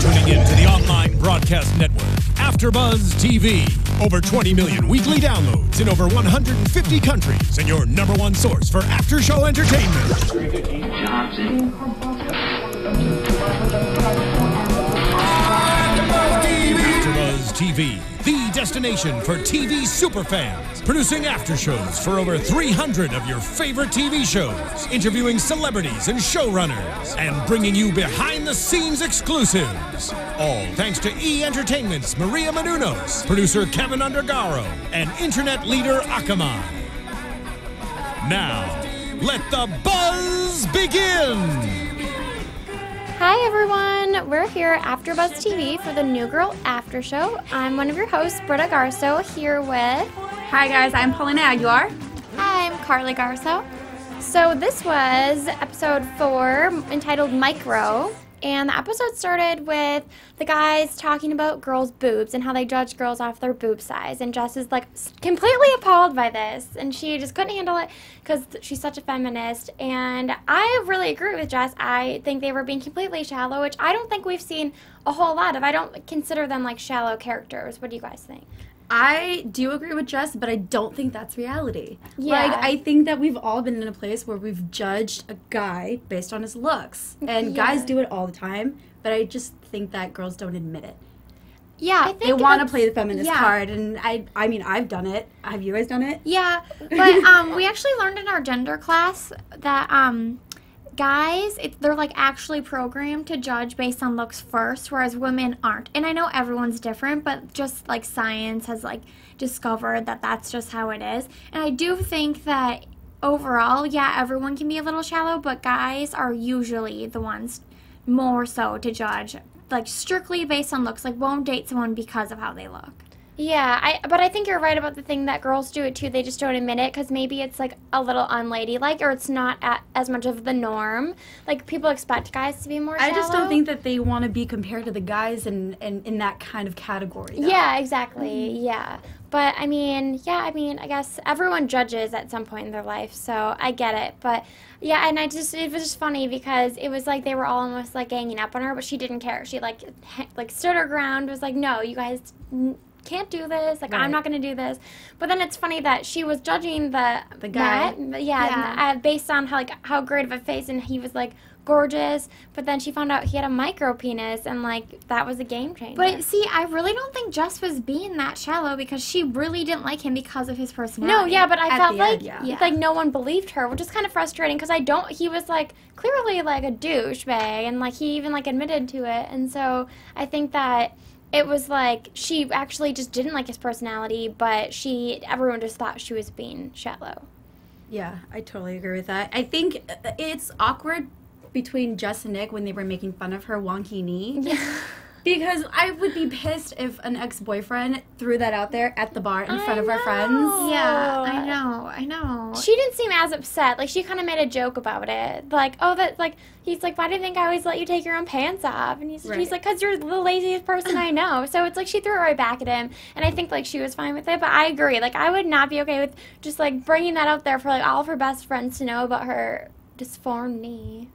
tuning in to the online broadcast network, AFTERBUZZ TV. Over 20 million weekly downloads in over 150 countries, and your #1 source for after-show entertainment. AFTERBUZZ TV, the destination for TV superfans, producing aftershows for over 300 of your favorite TV shows, interviewing celebrities and showrunners, and bringing you behind-the-scenes exclusives. All thanks to E! Entertainment's Maria Menounos, producer Kevin Undergaro, and internet leader Akamai. Now, let the buzz begin! Hi everyone, we're here at AFTERBUZZ TV for the New Girl After Show. I'm one of your hosts, Britta Garsow, here with... Hi guys, I'm Paulina Aguilar. Hi, I'm Carli Garsow. So this was episode 4, entitled Micro, and the episode started with the guys talking about girls' boobs and how they judge girls off their boob size, and Jess is like completely appalled by this, and she just couldn't handle it because she's such a feminist, and I really agree with Jess. I think they were being completely shallow, which I don't think we've seen a whole lot of. I don't consider them like shallow characters. What do you guys think? I do agree with Jess, but I don't think that's reality. Yeah. Like, I think that we've all been in a place where we've judged a guy based on his looks. And guys do it all the time, but I just think that girls don't admit it. Yeah, They want to play the feminist card, and I mean, I've done it. Have you guys done it? Yeah, but we actually learned in our gender class that guys, they're like actually programmed to judge based on looks first, whereas women aren't. And I know everyone's different, but just like science has like discovered that that's just how it is. And I do think that overall, yeah, everyone can be a little shallow, but guys are usually the ones more so to judge, like strictly based on looks, like won't date someone because of how they look. Yeah, but I think you're right about the thing that girls do it too. They just don't admit it because maybe it's like a little unladylike, or it's not as much of the norm. Like people expect guys to be more shallow. I just don't think that they want to be compared to the guys in that kind of category, though. Yeah, exactly. Yeah. But I mean, I guess everyone judges at some point in their life, so I get it. But yeah, and it was just funny because it was like they were all almost like ganging up on her, but she didn't care. She like stood her ground, was like, no, you guys can't do this, like, right. I'm not going to do this. But then it's funny that she was judging the guy, based on how great of a face, and he was like gorgeous, but then she found out he had a micro penis, and like that was a game changer. But see, I really don't think Jess was being that shallow because she really didn't like him because of his personality. No, yeah, but I felt like no one believed her, which is kind of frustrating because he was like clearly like a douchebag, and like he even like admitted to it, and so I think that it was like she actually just didn't like his personality, but everyone just thought she was being shallow. Yeah, I totally agree with that. I think it's awkward between Jess and Nick when they were making fun of her wonky knee. Yeah. Because I would be pissed if an ex-boyfriend threw that out there at the bar in front of our friends. Yeah, I know. She didn't seem as upset. Like, she kind of made a joke about it. Like, he's like, why do you think I always let you take your own pants off? And he's like, because you're the laziest person I know. So it's like she threw it right back at him. And I think, like, she was fine with it. But I agree. Like, I would not be okay with just, like, bringing that out there for, like, all of her best friends to know about her disformed knee.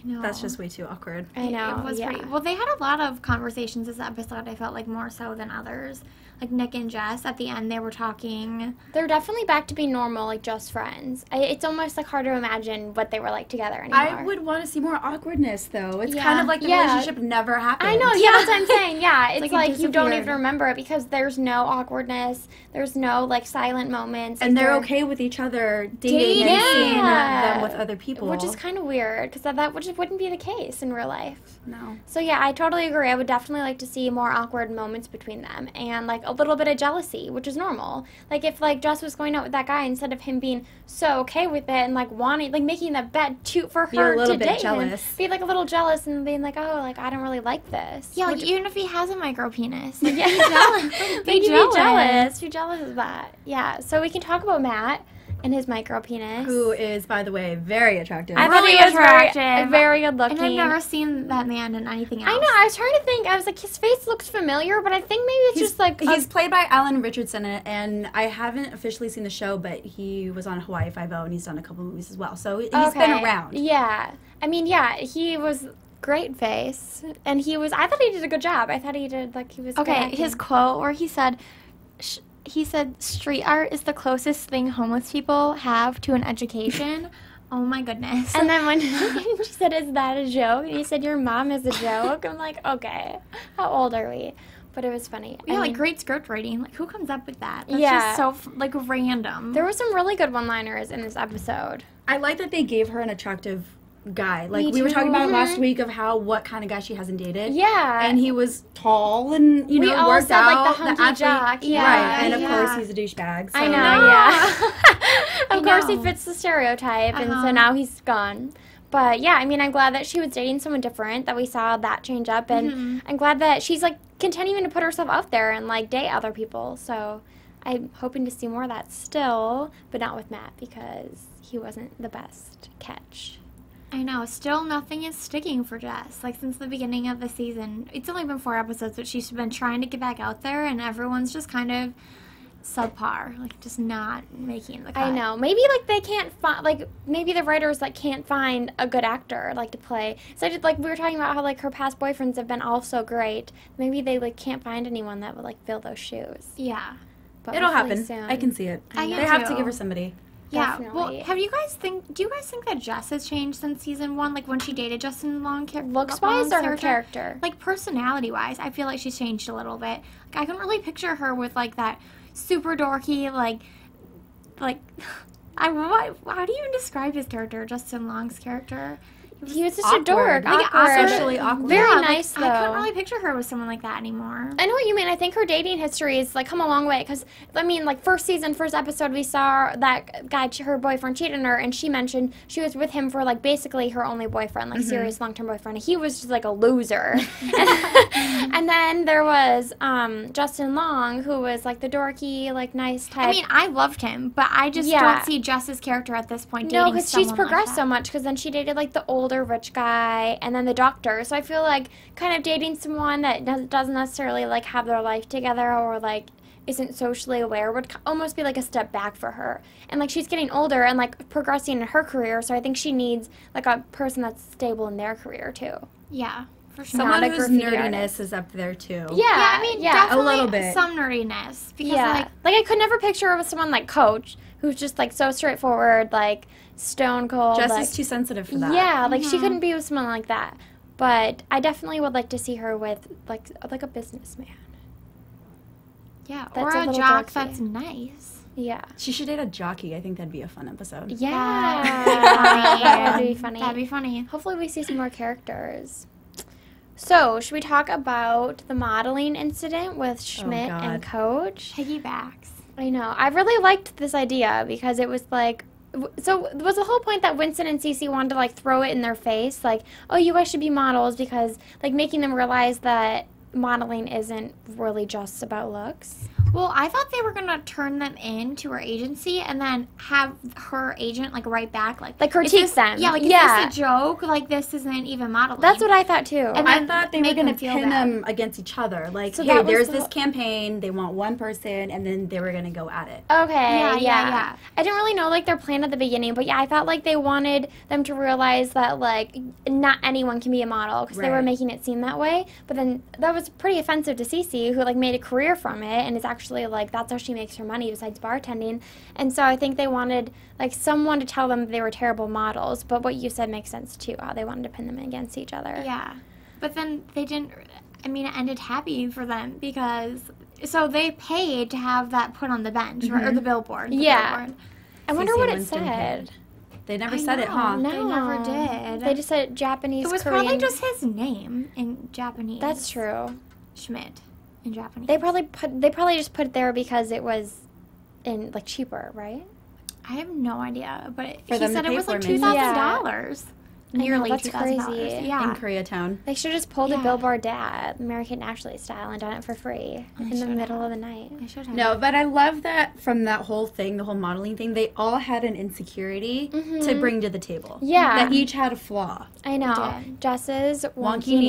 No. That's just way too awkward. I know. It was pretty. Well, they had a lot of conversations this episode, I felt like, more so than others. Like Nick and Jess, at the end, they were talking. They're definitely back to being normal, like just friends. It's almost like hard to imagine what they were like together anymore. I would want to see more awkwardness, though. It's kind of like the relationship never happened. I know, that's what I'm saying. Yeah, it's like you don't even remember it because there's no awkwardness. There's no, like, silent moments. And they're okay with each other dating and seeing them with other people. Which is kind of weird because that wouldn't be the case in real life. No. So, yeah, I totally agree. I would definitely like to see more awkward moments between them and, like, a little bit of jealousy, which is normal. Like, if, like, Jess was going out with that guy, instead of him being so okay with it and, like, wanting, like, making the bet for her to date him, be, like, a little jealous and being like, oh, like, I don't really like this. Yeah, like, even if he has a micro penis. Like, yeah. Be jealous. Be jealous of that. Yeah, so we can talk about Matt and his micro penis. Who is, by the way, very attractive. I thought he was attractive. Very good looking. And I've never seen that man in anything else. I know. I was trying to think. I was like, his face looks familiar, but I think maybe it's just like... He's played by Alan Richardson, and I haven't officially seen the show, but he was on Hawaii Five-0, and he's done a couple movies as well. So he's been around. Yeah. I mean, yeah, he was great face. And I thought he did a good job. I thought he did, he was good Okay, acting. his quote where he said, street art is the closest thing homeless people have to an education. Oh my goodness. And then when she said, is that a joke? And he said, your mom is a joke. I'm like, okay, how old are we? But it was funny. Yeah, great script writing. Like, who comes up with that? That's Yeah. just so, random. There were some really good one-liners in this episode. I like that they gave her an attractive guy. Me We were talking too. about last week of what kind of guy she hasn't dated. Yeah. And he was tall and, We all worked said, out. the hunky athlete. jock. Yeah. Right. And of yeah. course, he's a douchebag. So. I know, yeah. Of course, he know. fits the stereotype, and so now he's gone. But, yeah, I mean, I'm glad that she was dating someone different, that we saw that change up, and I'm glad that she's, continuing to put herself out there and, date other people. So I'm hoping to see more of that still, but not with Matt, because he wasn't the best catch. I know. Still nothing is sticking for Jess. Since the beginning of the season. It's only been 4 episodes, but she's been trying to get back out there, and everyone's just kind of subpar. Just not making the cut. I know. Maybe, they can't find, maybe the writers, can't find a good actor, to play. So, we were talking about how, her past boyfriends have been all so great. Maybe they, can't find anyone that would, fill those shoes. Yeah. But It'll hopefully happen. soon. I can see it. I They can have too. to give her somebody. Yeah. Definitely. Well, do you guys think that Jess has changed since season 1? When she dated Justin Long? Looks-wise or her character? Personality-wise, I feel like she's changed a little bit. I couldn't really picture her with, that super dorky, how do you even describe his character, Justin Long's character? He was just awkward. a dork. Awkward. Socially awkward. Very Yeah, nice, though. I couldn't really picture her with someone like that anymore. I know what you mean. I think her dating history has come a long way. Because first season, first episode, we saw that guy, her boyfriend, cheated on her, and she mentioned she was with him for basically her only boyfriend, serious long-term boyfriend. He was just a loser. And then there was Justin Long, who was the dorky, nice type. I mean, I loved him, but I just Yeah. don't see Jess's character at this point No, dating because she's someone progressed like so that. much. Because then she dated the older rich guy, and then the doctor. So I feel kind of dating someone that doesn't necessarily have their life together or isn't socially aware would almost be a step back for her. And she's getting older and progressing in her career. So I think she needs a person that's stable in their career too. Yeah, for sure. Someone Not a whose graffiti nerdiness artist. is up there, too. Yeah, Yeah, I mean, definitely a little bit. some nerdiness. Because, Yeah, I could never picture her with someone like Coach, who's just so straightforward, stone cold. Jess is too sensitive for that. Yeah, she couldn't be with someone like that. But I definitely would like to see her with a businessman. yeah, That's or a a little jock dorky. that's nice. Yeah. She should date a jockey. I think that'd be a fun episode. Yeah. That'd be funny. That'd be funny. Hopefully we see some more characters. So, should we talk about the modeling incident with Schmidt and God. Coach? Piggybacks. I know. I really liked this idea because it was so was the whole point that Winston and Cece wanted to throw it in their face, oh, you guys should be models, because making them realize that modeling isn't really just about looks. Well, I thought they were going to turn them in to her agency and then have her agent, write back, critique is this, them. Yeah, Yeah. is this a joke? This isn't even modeling. That's what I thought too. And I then thought they were make going to them feel pin bad. them against each other. So Hey, that was there's the this whole- campaign. They want one person, and then they were going to go at it. Okay, Yeah. I didn't really know their plan at the beginning, but yeah, I thought they wanted them to realize that not anyone can be a model because they were Right. making it seem that way. But then that was pretty offensive to Cece, who made a career from it and is actually that's how she makes her money besides bartending. And so I think they wanted someone to tell them they were terrible models. But what you said makes sense too. How they wanted to pin them against each other. Yeah. But then they didn't, it ended happy for them because, so they paid to have that put on the bench, right, or the billboard. The Yeah. billboard. I wonder Cece what it Winston said. They never I said it, know. huh? No, They never did. They just said Japanese, It was Korean. probably just his name in Japanese. That's true. Schmidt in Japanese. They probably just put it there because it was in cheaper, right? I have no idea, but For he them to said it pay was for, maybe. $2,000. I know, Nearly that's $2,000. crazy. Yeah. In Koreatown. They should just pulled a Yeah. billboard dad, American Ashley style, and done it for free in the should middle of the night. I should have. No, but I love that from that whole thing, the whole modeling thing, they all had an insecurity to bring to the table. Yeah. That each had a flaw. I know. did. Jess's Wonky wonky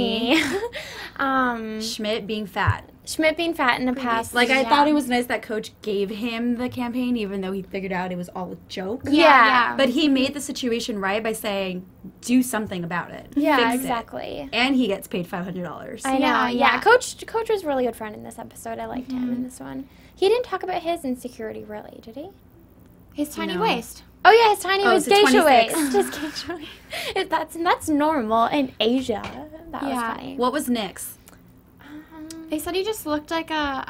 knee. Schmidt being fat. Schmidt being fat in the past. Like, I thought it was nice that Coach gave him the campaign, even though he figured out it was all a joke. Yeah. But he made the situation right by saying, do something about it. Yeah, Fix exactly. it. And he gets paid $500. I know, yeah. Coach was a really good friend in this episode. I liked him in this one. He didn't talk about his insecurity, really, did he? His tiny waist. Oh, yeah, his tiny waist. Geisha 26. waist. His geisha waist. That's normal in Asia. That was funny. What was Nick's? They said he just looked like a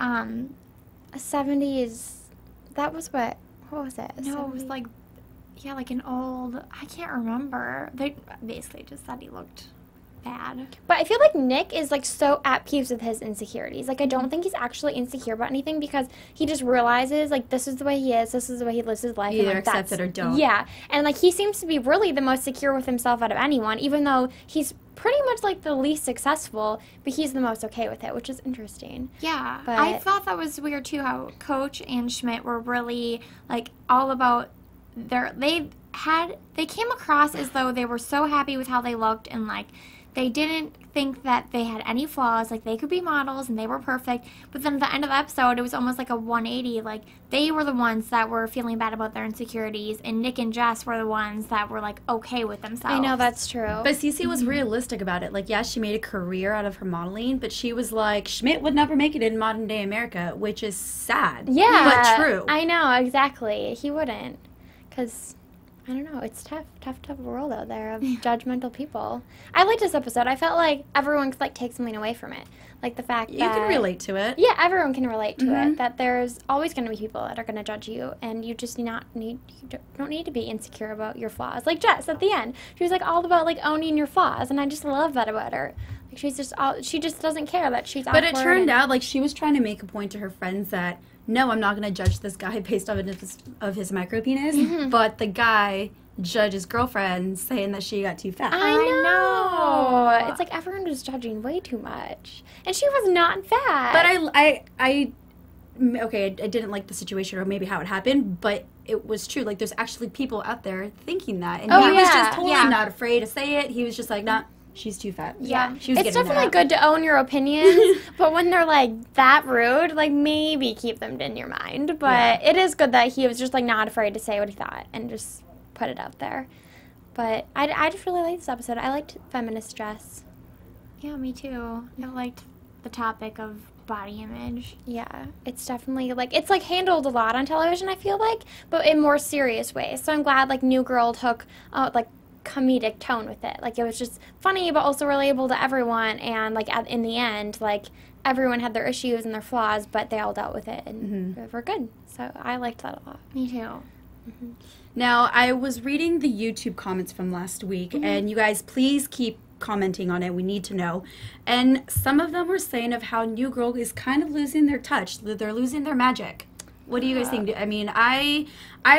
70s. That was what was it? No, it was like, like an old, I can't remember. They basically just said he looked bad. But I feel like Nick is like so at peace with his insecurities. Like I don't think he's actually insecure about anything because he just realizes like this is the way he is, this is the way he lives his life. Either and, like, accept it or don't. Yeah. And like he seems to be really the most secure with himself out of anyone, even though he's pretty much like the least successful, but he's the most okay with it, which is interesting. Yeah. But I thought that was weird too how Coach and Schmidt were really like all about they came across as though they were so happy with how they looked and like they didn't think that they had any flaws, like they could be models and they were perfect. But then at the end of the episode, it was almost like a 180. Like they were the ones that were feeling bad about their insecurities, and Nick and Jess were the ones that were like okay with themselves. I know, that's true. But Cece was realistic about it. Like, yeah, she made a career out of her modeling, but she was like, Schmidt would never make it in modern day America, which is sad. Yeah. But true. I know, exactly. He wouldn't. Because, I don't know, it's tough world out there of judgmental people. I liked this episode. I felt like everyone could, like, take something away from it. Like the fact that... You can relate to it. Yeah, everyone can relate to it. That there's always going to be people that are going to judge you, and you just don't need to be insecure about your flaws. Like Jess at the end. She was, like, all about, like, owning your flaws, and I just love that about her. Like, she just doesn't care that she's awkward. But it turned out, like, she was trying to make a point to her friends that, no, I'm not going to judge this guy based off of his micropenis, but the guy judge his girlfriend saying that she got too fat. I know. It's like everyone was judging way too much. And she was not fat. But I didn't like the situation or maybe how it happened, but it was true. Like, there's actually people out there thinking that. And he was just totally not afraid to say it. He was just like, nah, she's too fat. Yeah. She was it's definitely good to own your opinions, but when they're, like, that rude, like, maybe keep them in your mind. But it is good that he was just, like, not afraid to say what he thought and just put it out there. But I just really liked this episode. I liked feminist Jess. Yeah, me too. I liked the topic of body image. Yeah, it's definitely, like, it's, like, handled a lot on television, I feel like, but in more serious ways. So I'm glad, like, New Girl took, like, comedic tone with it. Like, it was just funny, but also relatable to everyone, and, like, in the end, like, everyone had their issues and their flaws, but they all dealt with it, and were good. So I liked that a lot. Me too. Now, I was reading the YouTube comments from last week, and you guys, please keep commenting on it. We need to know. And some of them were saying of how New Girl is kind of losing their touch. They're losing their magic. What do you guys think? I mean, I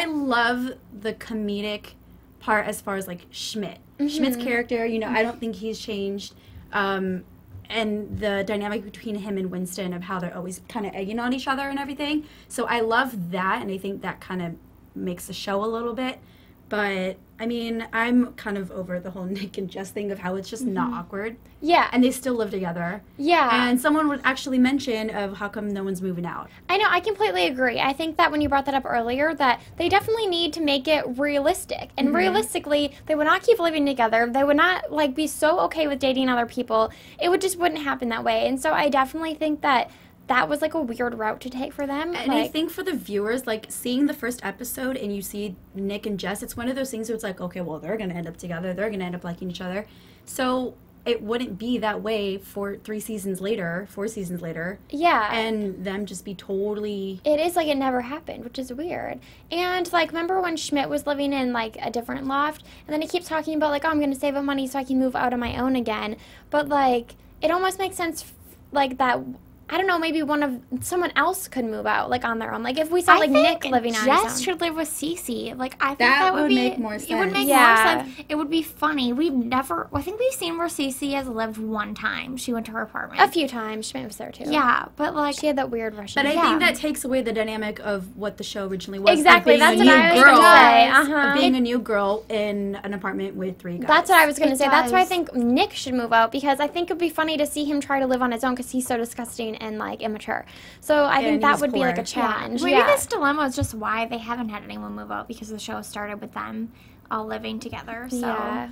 love the comedic part as far as, like, Schmidt. Schmidt's character, you know, I don't think he's changed. And the dynamic between him and Winston of how they're always kind of egging on each other and everything. So I love that, and I think that kind of makes the show a little bit. But I mean, I'm kind of over the whole Nick and Jess thing of how it's just not awkward. Yeah. And they still live together. Yeah. And someone would actually mention of how come no one's moving out. I know, I completely agree. I think that when you brought that up earlier, that they definitely need to make it realistic. And realistically, they would not keep living together. They would not, like, be so okay with dating other people. It wouldn't happen that way. And so I definitely think that that was, like, a weird route to take for them. And I think for the viewers, like, seeing the first episode and you see Nick and Jess, it's one of those things where it's like, okay, well, they're going to end up together. They're going to end up liking each other. So it wouldn't be that way for 4 seasons later. Yeah. And them just be totally... It is like it never happened, which is weird. And, like, remember when Schmidt was living in, like, a different loft? And then he keeps talking about, like, oh, I'm going to save up money so I can move out on my own again. But, like, it almost makes sense, like, that... I don't know, maybe someone else could move out, like, on their own. Like, if we saw, like, Nick living on his own. Jess should live with Cece. Like, I think that would make more sense. It would make more sense. It would be funny. I think we've seen where Cece has lived one time. She went to her apartment. A few times. Schmidt was there, too. Yeah, but, like... She had that weird Russian... But I think that takes away the dynamic of what the show originally was. Exactly, that's what I was going to say. Of being a new girl in an apartment with 3 guys. That's what I was going to say. That's why I think Nick should move out, because I think it would be funny to see him try to live on his own, because he's so disgusting and like immature. So I think that would be like a challenge. Maybe this dilemma is just why they haven't had anyone move out, because the show started with them all living together. So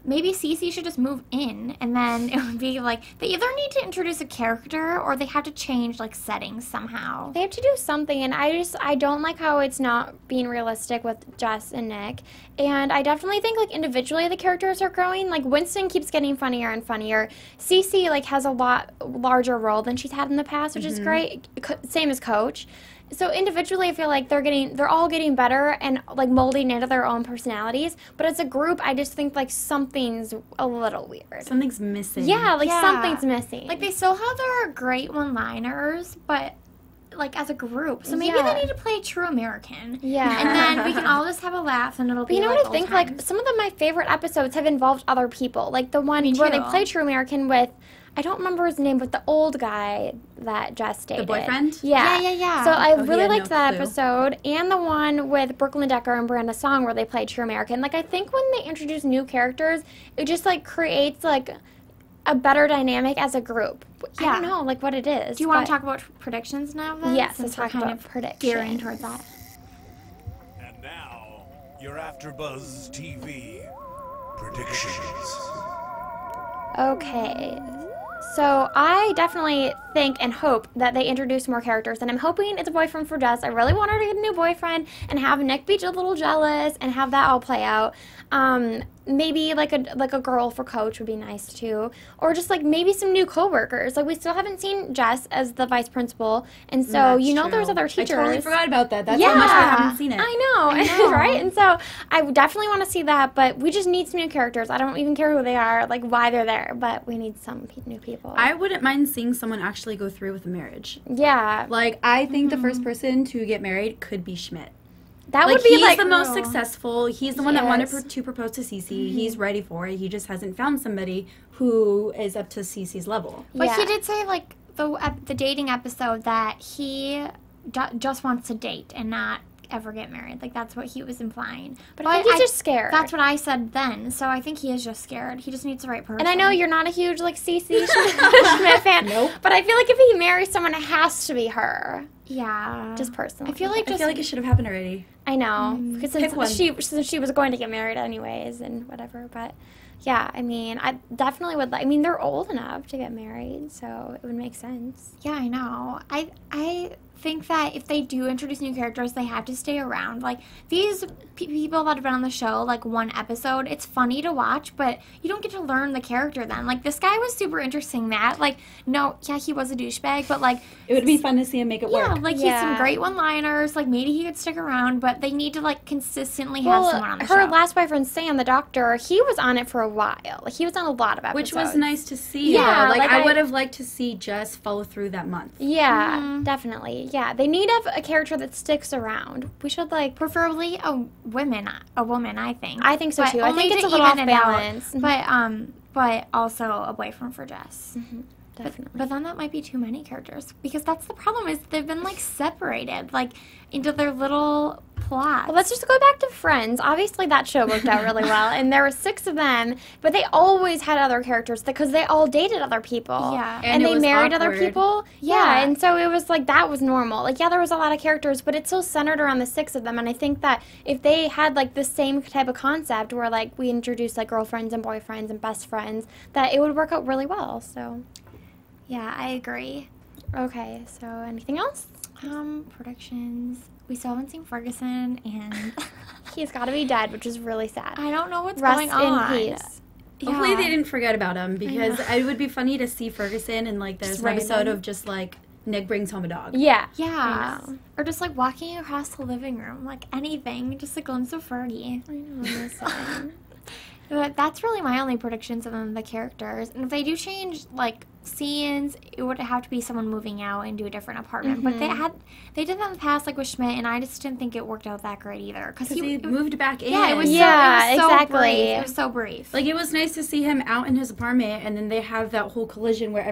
maybe Cece should just move in, and then it would be like they either need to introduce a character or they have to change like settings somehow. They have to do something, and I don't like how it's not being realistic with Jess and Nick. And I definitely think like individually the characters are growing. Like Winston keeps getting funnier and funnier. Cece like has a lot larger role than she's had in the past, which is great. Same as Coach. So individually, I feel like they're all getting better and like molding into their own personalities. But as a group, I just think like something's a little weird. Something's missing. Yeah, like something's missing. Like they still have their great one-liners, but like as a group. So maybe they need to play True American. Yeah. And then we can all just have a laugh and it'll be you know like what I think? Like some of my favorite episodes have involved other people. Like the one where they play True American with, I don't remember his name, but the old guy that Jess dated. The boyfriend? Yeah. So I really liked that episode. And the one with Brooklyn Decker and Miranda Song where they played True American. Like, I think when they introduce new characters, it just, like, creates, like, a better dynamic as a group. I don't know, like, what it is. Do you want to talk about predictions now, then? Yes, let's talk about predictions. Gearing towards that. And now, your AFTERBUZZ TV predictions. Okay. So I definitely think and hope that they introduce more characters, and I'm hoping it's a boyfriend for Jess. I really want her to get a new boyfriend and have Nick be a little jealous and have that all play out. Maybe like a girl for Coach would be nice too, or just like maybe some new coworkers. Like we still haven't seen Jess as the vice principal, and so there's other teachers. I totally forgot about that. That's how much I haven't seen it. I know. Right? And so I definitely want to see that, but we just need some new characters. I don't even care who they are, like why they're there, but we need some new people. I wouldn't mind seeing someone actually go through with a marriage. Yeah. Like I think the first person to get married could be Schmidt. That would be he's the most successful. He's the one that wanted to propose to Cece. He's ready for it. He just hasn't found somebody who is up to Cece's level. But he did say, like, the dating episode that he just wants to date and not ever get married. Like, that's what he was implying. But I think he's just scared. That's what I said then. So I think he is just scared. He just needs the right person. And I know you're not a huge, like, Cece Schmidt fan. Nope. But I feel like if he marries someone, it has to be her. Yeah. Just personally. I feel like it should have happened already. I know. Because since she was going to get married anyways and whatever. But, yeah, I mean, I definitely would like... I mean, they're old enough to get married, so it would make sense. Yeah, I know. I think that if they do introduce new characters, they have to stay around. Like, these people that have been on the show, like, one episode, it's funny to watch, but you don't get to learn the character then. Like, this guy was super interesting, Matt. Like, he was a douchebag, but, like... It would be fun to see him make it work. Yeah, like, he had some great one-liners. Like, maybe he could stick around, but they need to, like, consistently have someone on the show. Her last boyfriend, Sam, the doctor, he was on it for a while. Like, he was on a lot of episodes. Which was nice to see. Yeah. Like I would have liked to see Jess follow through that month. Yeah, definitely. Yeah, they need a character that sticks around. We should, like... Preferably a woman, I think. I think so, but too. I think it's a little off balance. But also a boyfriend for Jess. Mm-hmm. Definitely. But then that might be too many characters. Because that's the problem is they've been, like, separated, like, into their little plots. Well, let's just go back to Friends. Obviously, that show worked out really well. And there were 6 of them, but they always had other characters because they all dated other people. Yeah. And they married awkward. other people. Yeah. And so it was, like, that was normal. Like, yeah, there was a lot of characters, but it's still centered around the 6 of them. And I think that if they had, like, the same type of concept where, like, we introduced, like, girlfriends and boyfriends and best friends, that it would work out really well, so... Yeah, I agree. Okay, so anything else? Predictions. We still haven't seen Ferguson, and he's got to be dead, which is really sad. I don't know what's going on. Rest in peace. Yeah. Hopefully they didn't forget about him, because it would be funny to see Ferguson and, like, there's an episode of just, like, Nick brings home a dog. Yeah. Yeah. Or just, like, walking across the living room. Like, anything. Just a glimpse of Fergie. I know, listen. But that's really my only predictions of the characters. And if they do change, like, scenes, it would have to be someone moving out into a different apartment. But they did that in the past, like with Schmidt, and I just didn't think it worked out that great either. Because he moved back in. Yeah, it was so exactly. brief. It was so brief. Like, it was nice to see him out in his apartment, and then they have that whole collision where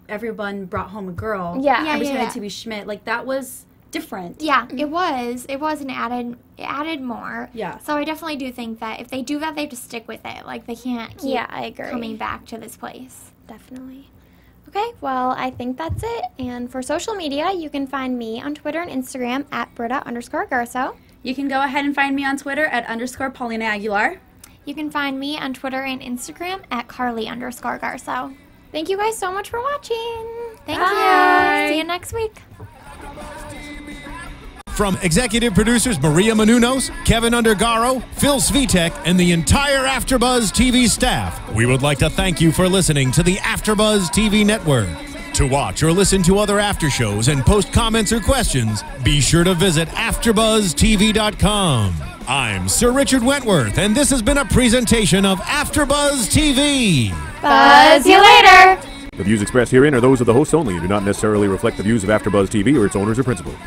everyone brought home a girl. Yeah. And pretended to be Schmidt. Like, that was different. Yeah, it was. It was, and it added more. Yeah. So I definitely do think that if they do that, they have to stick with it. Like, they can't keep I agree. coming back to this place. Definitely. Okay, well, I think that's it. And for social media, you can find me on Twitter and Instagram at Britta_Garsow. You can go ahead and find me on Twitter at _Paulina Aguilar. You can find me on Twitter and Instagram at Carli_Garsow. Thank you guys so much for watching. Thank Bye. you. See you next week. From executive producers Maria Menounos, Kevin Undergaro, Phil Svitek, and the entire AfterBuzz TV staff, we would like to thank you for listening to the AfterBuzz TV network. To watch or listen to other after shows and post comments or questions, be sure to visit AfterBuzzTV.com. I'm Sir Richard Wentworth, and this has been a presentation of AfterBuzz TV. Buzz you later. The views expressed herein are those of the hosts only and do not necessarily reflect the views of AfterBuzz TV or its owners or principals.